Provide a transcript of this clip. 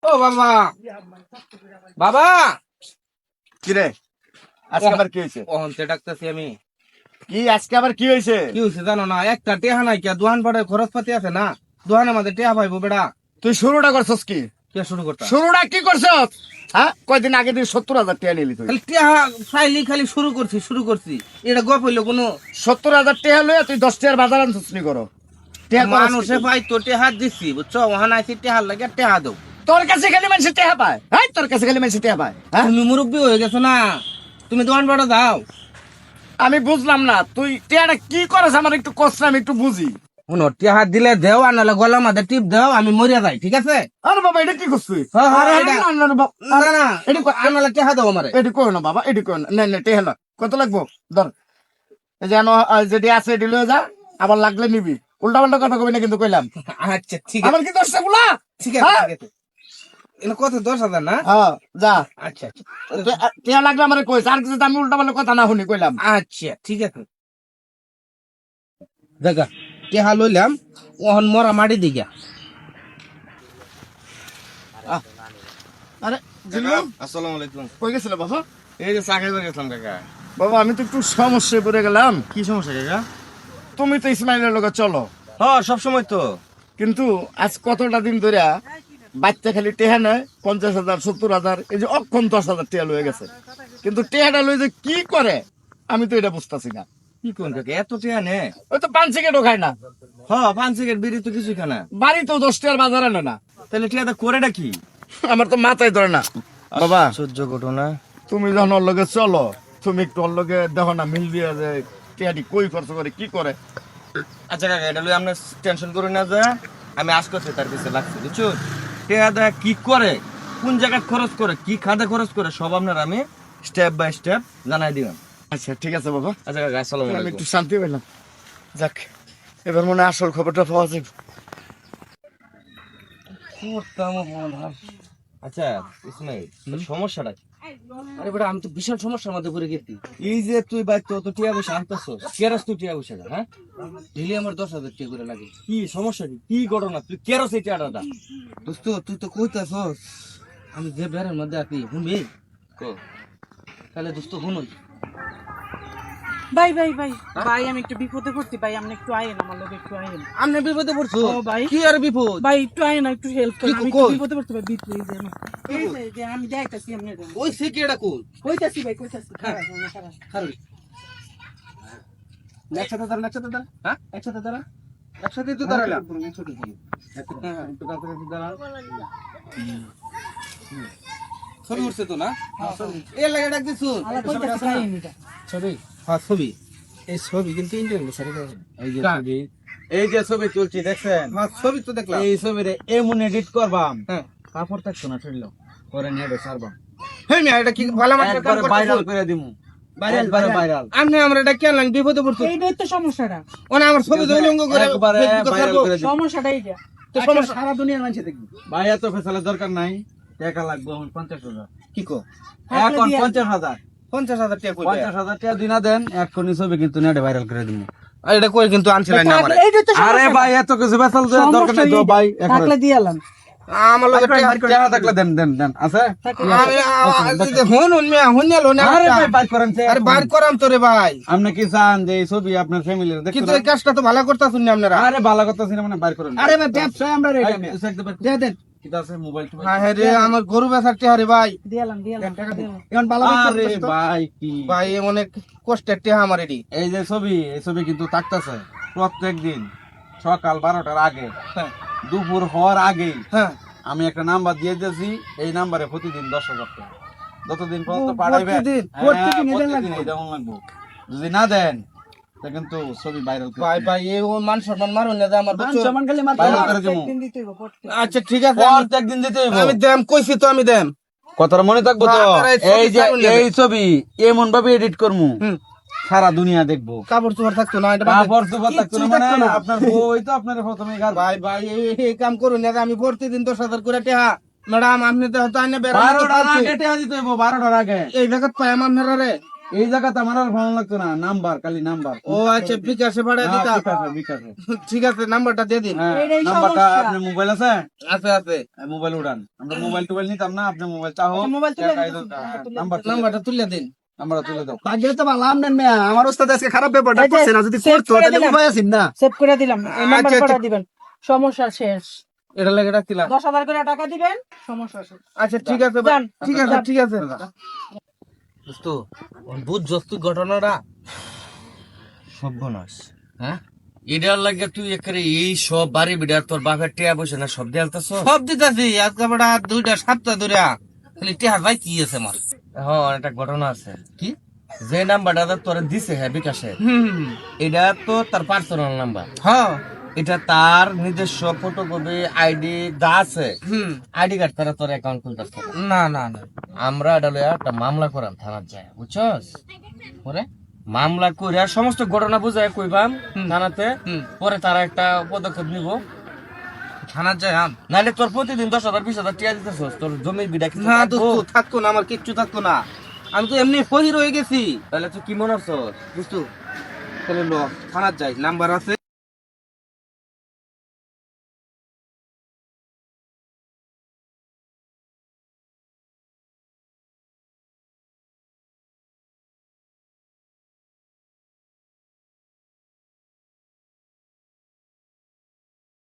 ও বাবা, বাবা কিরে আজকে আবার কি হয়েছে? অহন্তে ডাকতেছি আমি। কি আজকে আবার কি হয়েছে? কি হয়েছে জানো না? একটা টেহা নাই, কে দোকান পাটে খরচ পাতি আছে না, দোকানের মধ্যে টেহা পাইবো বেড়া। তুই শুরুটা করছস কি? কে শুরু করতা? শুরুটা কি করছস? হ্যাঁ, কয়দিন আগে তুই 70,000 টাকা নিলি। তুই খালি টেহা ফাইলি খালি শুরু করছি। এটা গপ হইলো কোনো 70,000 টাকা লইয়া তুই 10 টাকার বাজার আনছিস নি করো? টাকা মানুষে ভাই তো টেহা দিচ্ছি বুঝছো, ওহান আইছি টেহার লাগে টেহা দাও। তোর কাছে খালি মানুষ টাকা পায়। হ্যাঁ, তোর কাছে খালি মানুষ টাকা পায়। হ্যাঁ, তুমি মুরব্বী হয়ে গেছো না, তুমি দোকান পাটে দাও। আমি বুঝলাম না তুই টাকাটা কি করছ, আমার একটু কষ্ট, আমি একটু বুঝি। শুনো, টেহা দিলে দেও, আর নাহলে গলা মাঝে টিপ দেও, আমি মরিয়া যাই, ঠিক আছে? আরে বাবা, এটা কি করছিস? হ্যাঁ, হ্যাঁ, আরে এটা- না, না, না, বাবা, না না, এটা আর নাহলে টেহা দাও আমারে। এটি করো না বাবা, এটি করো না। না না, টাকা না। কত লাগবো? ধর, এই যে যেটি আছে এটি লয়ে যা, আবার লাগলে নিবি। উল্টা পাল্টা কথা কবি না কিন্তু কইলাম। আচ্ছা ঠিক আছে, আমার কি দশটা গুলা? ঠিক আছে, ঠিক আছে। এটা কত, 10,000 না? হ্যাঁ, যা। আচ্ছা আচ্ছা টিয়া লাগলে আমার কইস, আর কিছু আমি উল্টা পাল্টা কথা না শুনি কইলাম। আচ্ছা ঠিক আছে। দেখা টেহা লইলাম, ওহন মরা মাটি দিগা। আরে জিল্লু, আসসালামু আলাইকুম। কই গেছিল বাবা? এই যে চা খাইতে গেছিলাম কাকা। বাবা, আমি তো একটু সমস্যায় পড়ে গেলাম। কি সমস্যা কাকা? তুমি তো ইসমাইলের লগে চলো, হ্যাঁ সব সময় তো। কিন্তু আজ কতটা দিন ধরে বাচ্চা খালি টেহা নেয় 50,000, 70,000, এই যে অক্ষণ 10,000 টেহা লয়ে গেছে। কিন্তু টেহাটা লয়ে যে কি করে আমি তো এটা বুঝতেছি না। কি কোন কাকা এত টিয়া নে? ওই তো 5 সিগারেটও খায় না, হ্যাঁ 5 সিগারেট বিড়ি তো কিছু খানা। বাড়িতেও 10 টাকার বাজার আনে না। তাহলে টিয়াটা করেটা কি? আমার তো মাথায় ধরে না বাবা। সহ্য ঘটনা। তুমি যখন ওর লগে চলো, তুমি একটু ওর লগে দেখো না, মিল দিয়ে যে টিয়াটি কই খরচ করে কি করে। আচ্ছা কাকা, এটা লই আপনি টেনশন করুন না, যে আমি আজ করছি তার পিছে লাগছে বুঝছো। টিয়াটা কি করে, কোন জায়গায় খরচ করে, কি খাতে খরচ করে, সব আপনার আমি স্টেপ বাই স্টেপ জানাই দিলাম। আচ্ছা ঠিক আছে বাবা, আচ্ছা কাকা, আসসালামু আমি আলাইকুম। একটু শান্তি পেলাম। যাক, এবার মনে হয় আসল খবরটা পাওয়া যাবে। আচ্ছা ইসমাইল, তোর সমস্যাটা কি? আরে বেটা, আমি তো বিশাল সমস্যার মধ্যে পড়ে গেছি। এই যে তুই বাইক তো টিয়া বসে আনতেছস, কেরাস তুই টিয়া বসে, হ্যাঁ? ডেলি আমার 10,000 টাকা করে লাগে। কি সমস্যা, কি ঘটনা, তুই কেরাস এই টিয়াটা? দোস্ত তুই তো কইতাছস আমি যে বেড়ার মধ্যে আছি, শুনবি? তাহলে দোস্ত শুনুন। ভাই ভাই ভাই ভাই, আমি একটু বিপদে পড়ছি ভাই, আপনি একটু আইন আমার লোক, একটু আইন আমনে বিপদে পড়ছো? ও ভাই। কি আর বিপদ? ভাই, একটু আইন, একটু হেল্প কি করেন, আমি কই? একটু বিপদে পড়ছি ভাই, বিপদে এই যে যে আমি দেখাইতাছি, আপনি দেন। ওই সে কি এটা কোন? কইতাছি ভাই, কইতাছি। খালি একসাথে দাঁড়ান, একসাথে দাঁড়ান, হ্যাঁ একসাথে দাঁড়ান, একসাথে তো দাঁড়ালাম। হ্যাঁ, একটু কাছাকাছি দাঁড়ান। ছবি উঠছে তো না? এ লাগে ডাক দিছু। আলা কইতাছি ভাই, এটা ছবি? হ্যাঁ ছবি। এই ছবি কিন্তু ইন্ডিয়ান সারি করে। এই যে ছবি, এই যে ছবি তুলছি দেখছেন, হ্যাঁ ছবি তো দেখলাম। এই ছবিরে এমন এডিট করবাম, হ্যাঁ। কাপড় থাকতো না ফেললো, পরে নিয়ে ছাড়বাম, হেই মিয়া, এটা কি ভালো মাত্রা কাম একবারে ভাইরাল করতেছ? করে দিমু। ভাইরাল একবারে ভাইরাল। ভাইরাল। আমনে আমরা এটা কেন বিপদে পড়ছো? এইটাই তো সমস্যাটা, ওনা আমার ছবি দৈলঙ্গ করে একবারে ফেসবুকে ভাইরাল ছাড়বো। করে দিমু। সমস্যাটা এইটা তো সমস্যা সারা দুনিয়ার মানুষ দেখবে। ভাই এত ফেসালের দরকার নাই, টাকা লাগবে এখন 50,000। কি কো? এখন 50,000, 50,000 টাকা কই? 50,000 টাকা দিনা দেন, এক্ষুনি ছবি কিন্তু নেটে ভাইরাল করে দিমু। আর এটা কই কিন্তু আনছিলেন না আমারে। এইটাই তো আরে সমস্যা ভাই এত কিছু বেসাল দরকার নাই তো ভাই, থাকলে দিয়ালাম, আমার লগে টাকা থাকলে দেন দেন দেন, আছে? হুন মিয়া হুনলো না। আরে ভাই বাইর করেন সে। আরে বাইর করাম তো রে ভাই। আপনি কি চান যে এই ছবি আপনার ফ্যামিলির দেখতে? কিন্তু এই কাজটা তো ভালো করতাছুন না আপনারা। আরে ভালো কথা ছিল মানে বাইর করেন। আরে ভাই ব্যবসায় আমরা রে এই, এটা। একটু একটু বাইর দে দেন। কি আছে মোবাইল টোবাইল? হ্যাঁ রে, আমার গরু বেচার টিয়া রে ভাই। দিয়ালাম দিয়ালাম টাকা দিলাম। এখন ভালো আরে ভাই কি ভাই অনেক কষ্টের টিয়া আমার এডি। এই যে ছবি, এই ছবি কিন্তু থাকতেছে প্রত্যেক দিন সকাল 12টার আগে, হ্যাঁ দুপুর হওয়ার আগেই হ্যাঁ। আমি একটা নাম্বার দিয়ে দিয়েছি, এই নাম্বারে প্রতিদিন 10,000 টাকা যতদিন পর্যন্ত পাঠাইবেন। প্রতিদিন? হ্যাঁ, প্রতিদিন এটা প্রতিদিন লাগবে। এটা লাগবে। যদি না দেন তা কিন্তু ছবি ভাইরাল করে ভাই ভাই এই মান সম্মান মারুন না যে আমার মান বুঝছো? সম্মান খালি মাত্র ভাইরাল করে দিমু। একদিন দিতে হইব, প্রত্যেক। আচ্ছা ঠিক আছে, প্রত্যেক দিন দিতে হইব। আমি দেম কইছি তো, আমি দেম। কথাটা মনে থাকবো তো। আপনারা এই ছবি এই যে ছাড়ুন না। এই ছবি এমন ভাবে এডিট করমু, হুম। সারা দুনিয়া দেখবো। কাপড় চোপড় থাকতো না, এটা বাদ দেন। কাপড় চোপড় থাকতো না কিচ্ছু মানে থাকতো না। আপনার বই তো আপনার প্রথমে গাল। ভাই ভাই এই কাম করুন না যে আমি প্রতিদিন 10,000 করে টিয়া। ম্যাডাম আপনি তো হয়তো আইনে বেড়া 12টার আগে টেহা দিতে হইব, 12টার আগে। এই জায়গা পাই আমার রে। এই জায়গাতে আমার আর ভালো লাগতো না, নাম্বার খালি নাম্বার। ও আচ্ছা বিকাশে ভাড়া দিতা বিকাশে ঠিক আছে নাম্বারটা দিয়ে দিন এটাই নাম্বারটা সমস্যা। আপনার মোবাইল আছে? আছে আছে মোবাইল উড়ান, আমরা মোবাইল টোবাইল নিতাম না, আপনি মোবাইল চাहो মোবাইল তুলে নাম্বারটা তুলে দিন নাম্বারটা তুলে দাও। আমার ওস্তাদ আজকে খারাপ ব্যাপারটা করছে না, যদি সেভ করতো করে তাহলে দিলাম। উপায় আছে না। সেভ করে দিলাম এই নাম্বার আচ্ছা, পাঠা দিবেন সমস্যা শেষ এটা লাগে রাখছিলাম 10,000 করে টাকা দিবেন সমস্যা শেষ আচ্ছা ঠিক আছে ভাই, যান, ঠিক আছে যান। ঠিক আছে দোস্ত বুঝছস তুই ঘটনাটা সর্বনাশ হ্যাঁ এটার লাগে তুই একেবারে এই সব বাড়ি বিড়ার তোর বাপের টিয়া বসে না সব দেয়ালতাছ। সব দিতাছি আজকে বড় 2টা সপ্তাহ ধরে খালি টিহার ভাই কি আছে আমার হ্যাঁ একটা ঘটনা আছে। কি যে নাম্বারটা তোর দিছে হ্যাঁ বিকাশে, এটা তো তার পার্সোনাল নাম্বার। হ্যাঁ এটা তার নিজস্ব ফটোকপি আইডি যা আছে আইডি কার্ড তারা তোর অ্যাকাউন্ট খুলতেছে না না না আমরা এটা লইয়া একটা মামলা করাম থানার যায় বুঝছস। পরে মামলা কইরা সমস্ত ঘটনা বুঝায় কইবাম থানাতে, পরে তারা একটা পদক্ষেপ নিব। থানার যাই আম নাহলে তোর প্রতিদিন 10,000 20,000 টিয়া দিতেছস, তোর জমির বিড়া কিছু না থাকবো? দোস্ত থাকতো না আমার কিচ্ছু থাকতো না, আমি তো এমনি ফহির হয়ে গেছি তাহলে তুই কি মনে হচ্ছস? বুঝতো তাহলে লো থানার যাই নাম্বার আছে